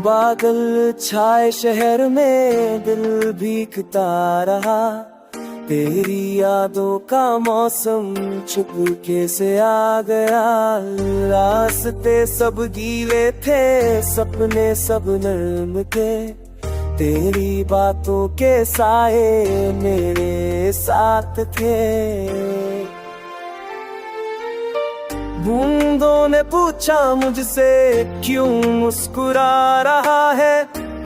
बादल छाए शहर में दिल भीगता रहा, तेरी यादों का मौसम चुपके से आ गया। रास्ते सब गीले थे, सपने सब नर्म थे, तेरी बातों के साए मेरे साथ थे। बूंदों ने पूछा मुझसे क्यों मुस्कुरा रहा है,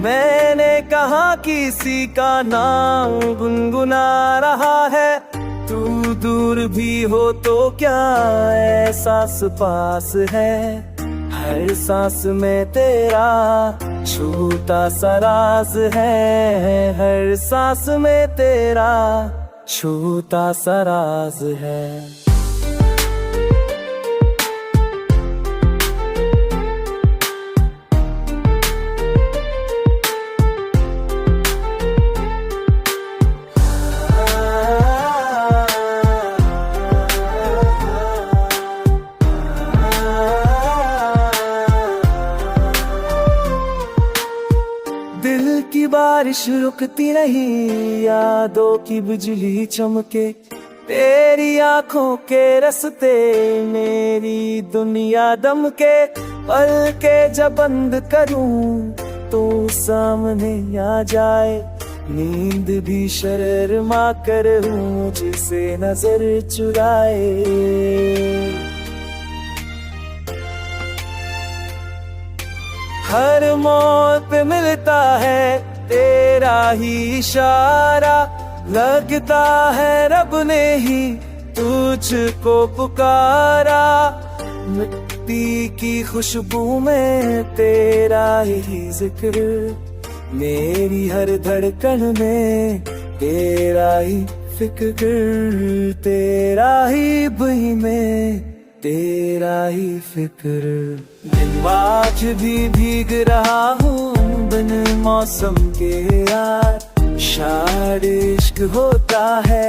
मैंने कहा किसी का नाम गुनगुना रहा है। तू दूर भी हो तो क्या एहसास पास है, हर सांस में तेरा छोटा सा राज है, हर सांस में तेरा छोटा सा राज है। दिल की बारिश रुकती नहीं, यादों की बिजली चमके, तेरी आंखों के रास्ते मेरी दुनिया दमके। पल के जब बंद करूं तो सामने आ जाए, नींद भी शर्मा कर मुझसे नजर चुराए। हर मौत पे मिलता है तेरा ही इशारा, लगता है रब ने ही तुझको पुकारा। मिट्टी की खुशबू में तेरा ही जिक्र, मेरी हर धड़कन में तेरा ही फिक्र, तेरा ही बही में तेरा ही फिक्र। दिन आज भी भीग रहा हूँ बिन मौसम के यार, शायद इश्क होता है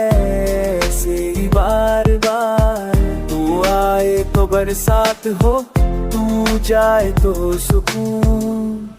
ऐसे ही बार बार। तू आए तो बरसात हो, तू जाए तो सुकून।